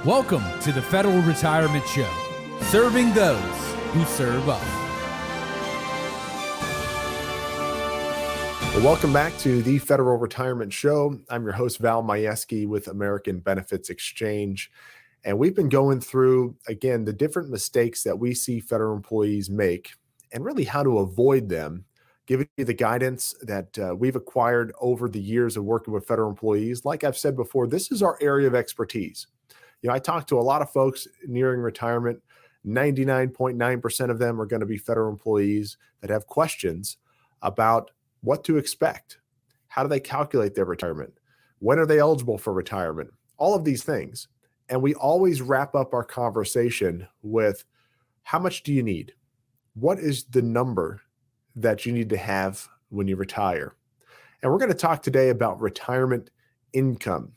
Welcome to the Federal Retirement Show, serving those who serve us. Well, welcome back to the Federal Retirement Show. I'm your host, Val Majewski with American Benefits Exchange. And we've been going through, again, the different mistakes that we see federal employees make and really how to avoid them, giving you the guidance that we've acquired over the years of working with federal employees. Like I've said before, this is our area of expertise. You know, I talk to a lot of folks nearing retirement. 99.9% of them are going to be federal employees that have questions about what to expect. How do they calculate their retirement? When are they eligible for retirement? All of these things. And we always wrap up our conversation with, how much do you need? What is the number that you need to have when you retire? And we're going to talk today about retirement income,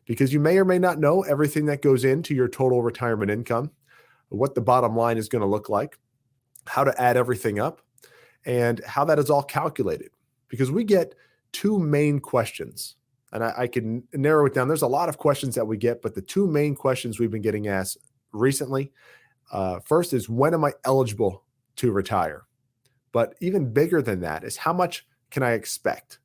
because you may or may not know everything that goes into your total retirement income, what the bottom line is going to look like, how to add everything up, and how that is all calculated. Because we get two main questions, and I can narrow it down. There's a lot of questions that we get, but the two main questions we've been getting asked recently, first is, when am I eligible to retire? But even bigger than that is, how much can I expect?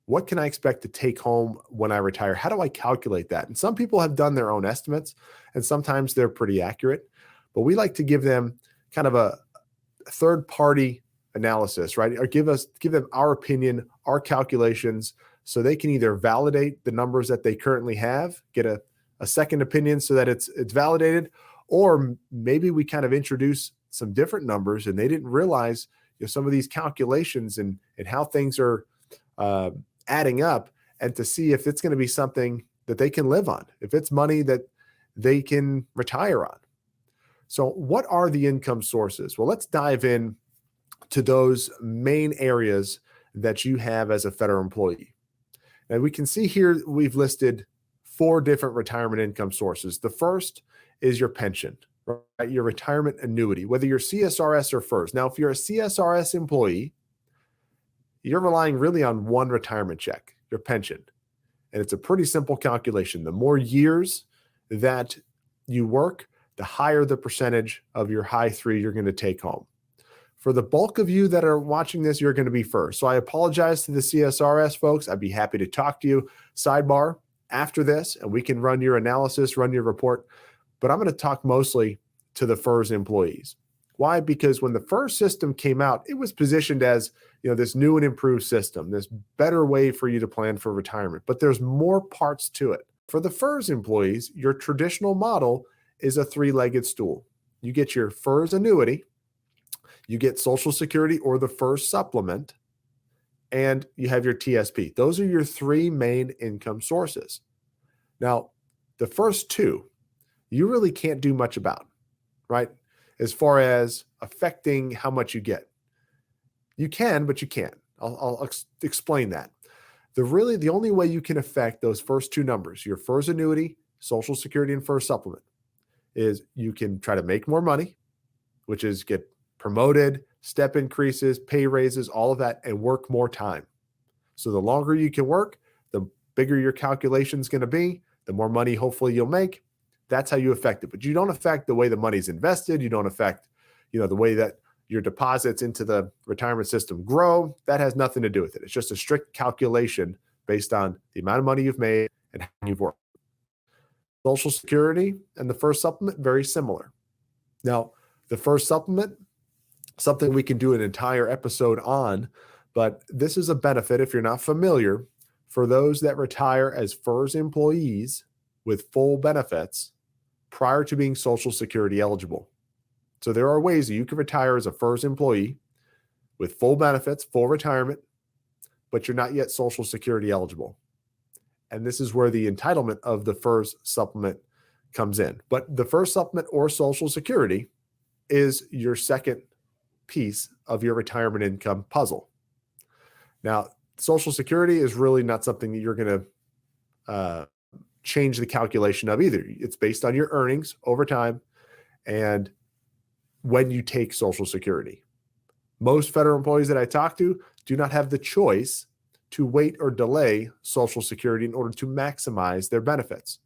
What can I expect to take home when I retire? How do I calculate that? And some people have done their own estimates, and sometimes they're pretty accurate, but we like to give them kind of a third-party analysis, right? Or give them our opinion, our calculations, so they can either validate the numbers that they currently have, get a second opinion so that it's validated, or maybe we kind of introduce some different numbers and they didn't realize, you know, some of these calculations and how things are adding up, and to see if it's going to be something that they can live on, if it's money that they can retire on. So what are the income sources? Well, let's dive in to those main areas that you have as a federal employee. And we can see here we've listed 4 different retirement income sources. The first is your pension, right? Your retirement annuity, whether you're CSRS or FERS. Now, if you're a CSRS employee, you're relying really on one retirement check, your pension. And it's a pretty simple calculation. The more years that you work, the higher the percentage of your high 3 you're going to take home. For the bulk of you that are watching this, you're going to be FERS. So I apologize to the CSRS folks. I'd be happy to talk to you sidebar after this, and we can run your analysis, run your report. But I'm going to talk mostly to the FERS employees. Why? Because when the FERS system came out, it was positioned as, you know, this new and improved system, this better way for you to plan for retirement. But there's more parts to it. For the FERS employees, your traditional model is a 3-legged stool. You get your FERS annuity, you get Social Security or the FERS supplement, and you have your TSP. Those are your 3 main income sources. Now, the first 2, you really can't do much about, right? As far as affecting how much you get. You can, but you can't. I'll explain that. The only way you can affect those first 2 numbers, your FERS annuity, Social Security, and FERS supplement, is you can try to make more money, which is get promoted, step increases, pay raises, all of that, and work more time. So the longer you can work, the bigger your calculation is going to be, the more money hopefully you'll make. That's how you affect it. But you don't affect the way the money's invested. You don't affect, the way that your deposits into the retirement system grow. That has nothing to do with it. It's just a strict calculation based on the amount of money you've made and how you've worked. Social Security and the FERS supplement, very similar. Now, the FERS supplement, something we can do an entire episode on, but this is a benefit, if you're not familiar, for those that retire as FERS employees with full benefits prior to being Social Security eligible. So there are ways that you can retire as a FERS employee with full benefits, full retirement, but you're not yet Social Security eligible. And this is where the entitlement of the FERS supplement comes in. But the FERS supplement or Social Security is your second piece of your retirement income puzzle. Now, Social Security is really not something that you're going to change the calculation of either. It's based on your earnings over time and when you take Social Security. Most federal employees that I talk to do not have the choice to wait or delay Social Security in order to maximize their benefits.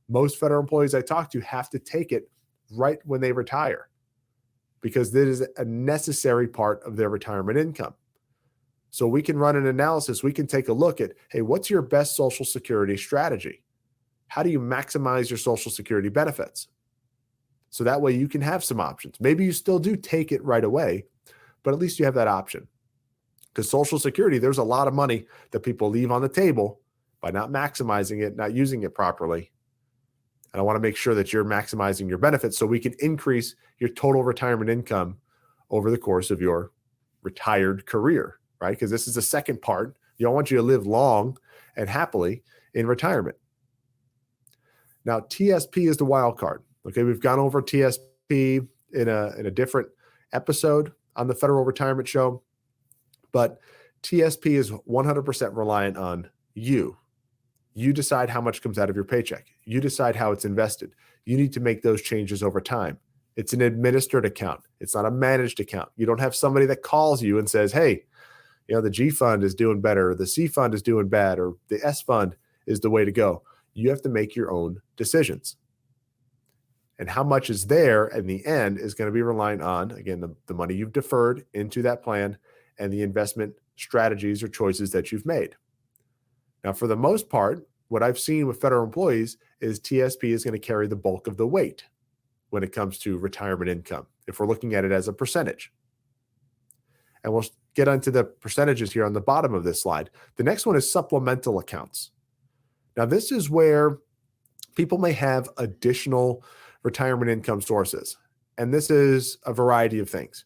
Most federal employees I talk to have to take it right when they retire because this is a necessary part of their retirement income. So we can run an analysis. We can take a look at, hey, what's your best Social Security strategy? How do you maximize your Social Security benefits? So that way you can have some options. Maybe you still do take it right away, but at least you have that option. Because Social Security, there's a lot of money that people leave on the table by not maximizing it, not using it properly. And I want to make sure that you're maximizing your benefits so we can increase your total retirement income over the course of your retired career, right? Because this is the second part. You don't want you to live long and happily in retirement. Now, TSP is the wild card. Okay, we've gone over TSP in a different episode on the Federal Retirement Show, but TSP is 100% reliant on you. You decide how much comes out of your paycheck. You decide how it's invested. You need to make those changes over time. It's an administered account. It's not a managed account. You don't have somebody that calls you and says, hey, the G fund is doing better, or the C fund is doing bad, or the S fund is the way to go. You have to make your own decisions. And how much is there in the end is going to be relying on, again, the money you've deferred into that plan and the investment strategies or choices that you've made. Now, for the most part, what I've seen with federal employees is TSP is going to carry the bulk of the weight when it comes to retirement income, if we're looking at it as a percentage. And we'll get onto the percentages here on the bottom of this slide. The next one is supplemental accounts. Now, this is where people may have additional retirement income sources. And this is a variety of things.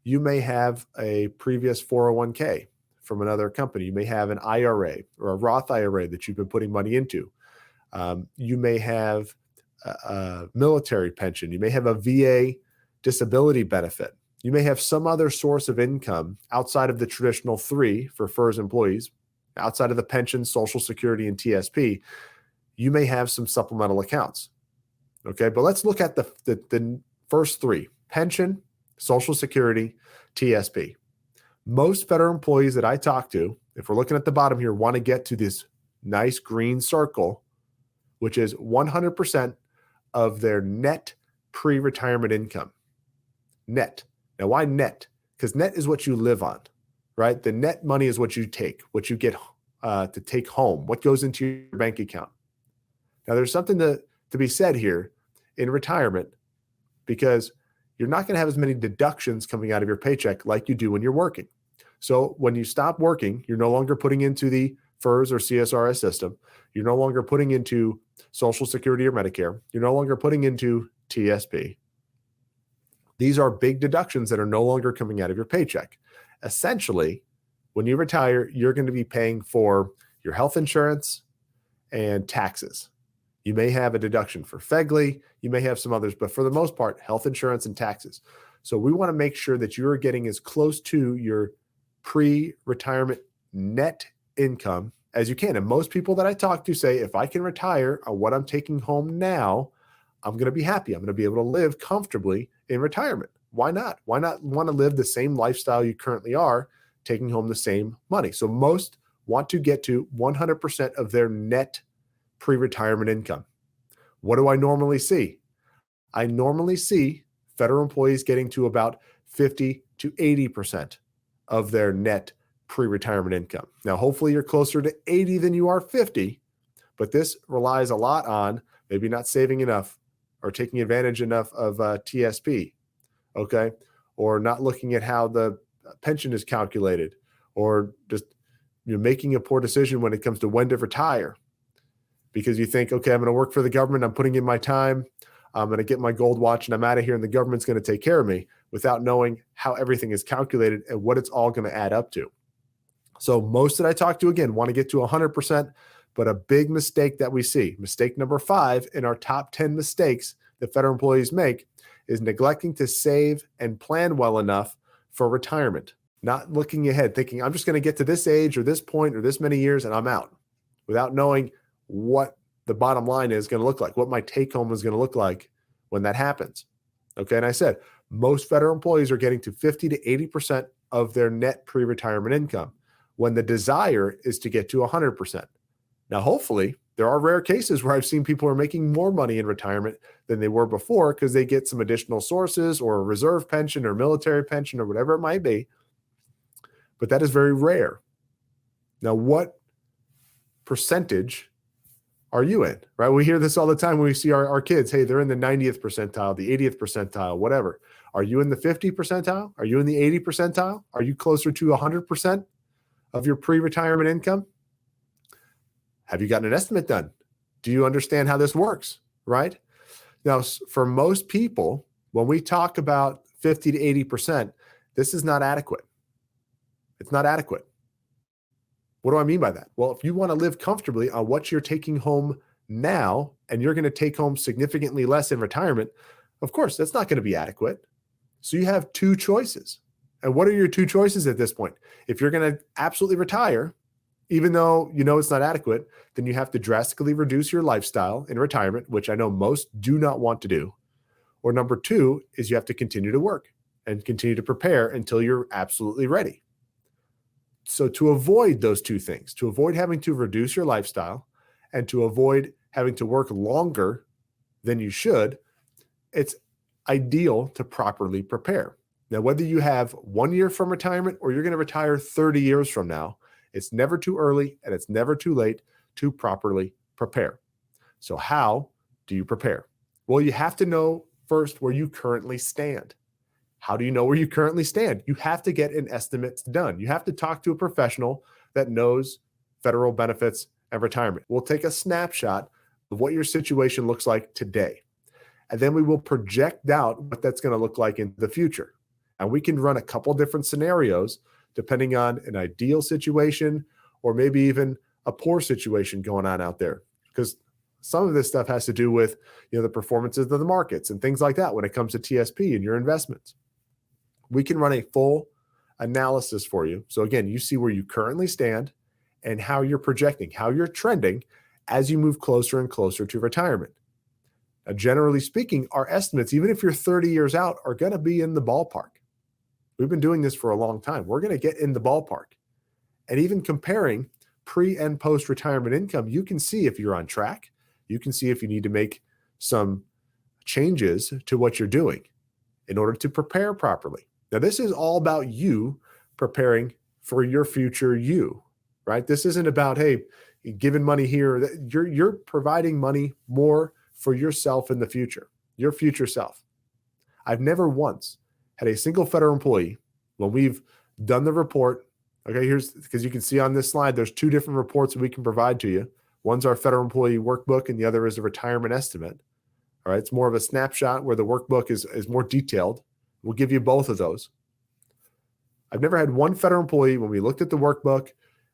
You may have a previous 401k from another company. You may have an IRA or a Roth IRA that you've been putting money into. You may have a military pension. You may have a VA disability benefit. You may have some other source of income outside of the traditional three for FERS employees, outside of the pension, Social Security, and TSP. You may have some supplemental accounts. Okay, but let's look at the first three: pension, Social Security, TSP. Most federal employees that I talk to, if we're looking at the bottom here, want to get to this nice green circle, which is 100% of their net pre-retirement income. Net. Now, why net? Because net is what you live on, right? The net money is what you take, what you get to take home, what goes into your bank account. Now, there's something to be said here in retirement, because you're not going to have as many deductions coming out of your paycheck like you do when you're working. So when you stop working, you're no longer putting into the FERS or CSRS system. You're no longer putting into Social Security or Medicare. You're no longer putting into TSP. These are big deductions that are no longer coming out of your paycheck. Essentially, when you retire, you're going to be paying for your health insurance and taxes. You may have a deduction for FEGLI. You may have some others, but for the most part, health insurance and taxes. So we want to make sure that you're getting as close to your pre-retirement net income as you can. And most people that I talk to say, if I can retire on what I'm taking home now, I'm going to be happy. I'm going to be able to live comfortably in retirement. Why not? Why not want to live the same lifestyle you currently are, taking home the same money? So most want to get to 100% of their net pre-retirement income. What do I normally see? I normally see federal employees getting to about 50 to 80% of their net pre-retirement income. Now, hopefully you're closer to 80 than you are 50, but this relies a lot on maybe not saving enough or taking advantage enough of TSP, okay? Or not looking at how the pension is calculated, or just making a poor decision when it comes to when to retire. Because you think, okay, I'm going to work for the government. I'm putting in my time. I'm going to get my gold watch and I'm out of here and the government's going to take care of me, without knowing how everything is calculated and what it's all going to add up to. So most that I talk to, again, want to get to 100%, but a big mistake that we see, mistake number 5 in our top 10 mistakes that federal employees make, is neglecting to save and plan well enough for retirement. Not looking ahead, thinking, I'm just going to get to this age or this point or this many years and I'm out, without knowing what the bottom line is going to look like, what my take home is going to look like when that happens. Okay. And I said, most federal employees are getting to 50 to 80% of their net pre-retirement income, when the desire is to get to 100%. Now, hopefully There are rare cases where I've seen people are making more money in retirement than they were before because they get some additional sources or a reserve pension or military pension or whatever it might be. But that is very rare. Now, what percentage are you in, right? We hear this all the time when we see our kids. Hey, they're in the 90th percentile, the 80th percentile, whatever. Are you in the 50 percentile? Are you in the 80 percentile? Are you closer to 100% of your pre-retirement income? Have you gotten an estimate done? Do you understand how this works, right? Now, for most people, when we talk about 50 to 80%, this is not adequate. It's not adequate. What do I mean by that? Well, if you want to live comfortably on what you're taking home now, and you're going to take home significantly less in retirement, of course, that's not going to be adequate. So you have two choices. And what are your two choices at this point? If you're going to absolutely retire, even though you know it's not adequate, then you have to drastically reduce your lifestyle in retirement, which I know most do not want to do. Or number two is you have to continue to work and continue to prepare until you're absolutely ready. So to avoid those two things, to avoid having to reduce your lifestyle and to avoid having to work longer than you should, it's ideal to properly prepare. Now, whether you have 1 year from retirement or you're going to retire 30 years from now, it's never too early and it's never too late to properly prepare. So how do you prepare? Well, you have to know first where you currently stand. How do you know where you currently stand? You have to get an estimate done. You have to talk to a professional that knows federal benefits and retirement. We'll take a snapshot of what your situation looks like today. And then we will project out what that's going to look like in the future. And we can run a couple different scenarios depending on an ideal situation or maybe even a poor situation going on out there. Because some of this stuff has to do with, the performances of the markets and things like that when it comes to TSP and your investments. We can run a full analysis for you. So again, you see where you currently stand and how you're projecting, how you're trending as you move closer and closer to retirement. Now, generally speaking, our estimates, even if you're 30 years out, are going to be in the ballpark. We've been doing this for a long time. We're going to get in the ballpark. And even comparing pre and post retirement income, you can see if you're on track. You can see if you need to make some changes to what you're doing in order to prepare properly. Now, this is all about you preparing for your future you, right? This isn't about, hey, giving money here. You're providing money more for yourself in the future, your future self. I've never once had a single federal employee, when we've done the report, okay, here's, because you can see on this slide, there's two different reports that we can provide to you. One's our federal employee workbook and the other is a retirement estimate. All right, it's more of a snapshot where the workbook is more detailed. We'll give you both of those. I've never had one federal employee when we looked at the workbook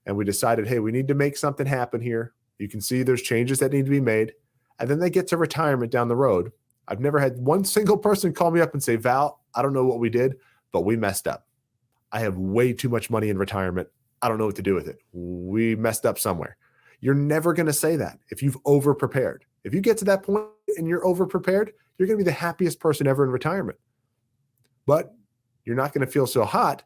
and we decided, hey, we need to make something happen here. You can see there's changes that need to be made. And then they get to retirement down the road. I've never had one single person call me up and say, Val, I don't know what we did, but we messed up. I have way too much money in retirement. I don't know what to do with it. We messed up somewhere. You're never going to say that if you've over-prepared. If you get to that point and you're over-prepared, you're going to be the happiest person ever in retirement. But you're not going to feel so hot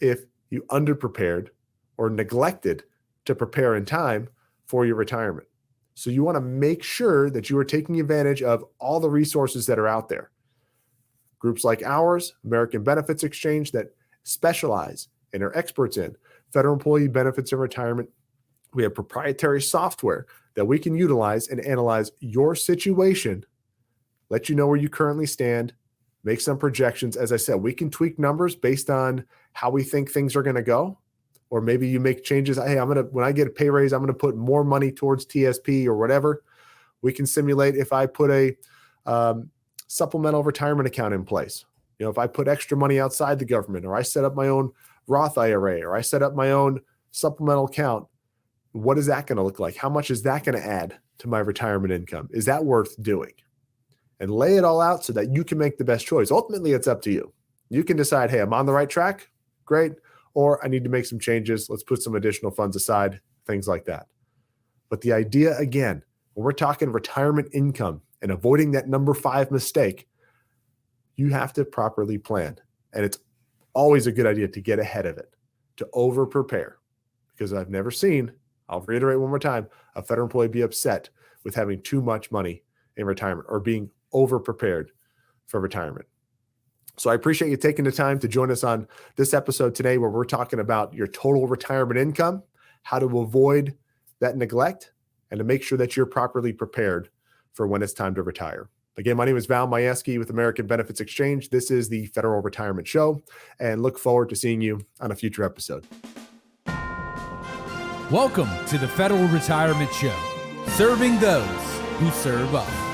if you under-prepared or neglected to prepare in time for your retirement. So you want to make sure that you are taking advantage of all the resources that are out there. Groups like ours, American Benefits Exchange, that specialize and are experts in federal employee benefits and retirement. We have proprietary software that we can utilize and analyze your situation, let you know where you currently stand, make some projections. As I said, we can tweak numbers based on how we think things are going to go. Or maybe you make changes. Hey, when I get a pay raise, I'm going to put more money towards TSP or whatever. We can simulate if I put a supplemental retirement account in place. If I put extra money outside the government, or I set up my own Roth IRA, or I set up my own supplemental account, what is that going to look like? How much is that going to add to my retirement income? Is that worth doing? And lay it all out so that you can make the best choice. Ultimately, it's up to you. You can decide, hey, I'm on the right track. Great. Or I need to make some changes. Let's put some additional funds aside, things like that. But the idea, again, when we're talking retirement income and avoiding that number 5 mistake, you have to properly plan. And it's always a good idea to get ahead of it, to over-prepare. Because I've never seen I'll reiterate one more time, a federal employee be upset with having too much money in retirement or being over-prepared for retirement. So I appreciate you taking the time to join us on this episode today where we're talking about your total retirement income, how to avoid that neglect, and to make sure that you're properly prepared for when it's time to retire. Again, my name is Val Majewski with American Benefits Exchange. This is the Federal Retirement Show, and look forward to seeing you on a future episode. Welcome to the Federal Retirement Show, serving those who serve us.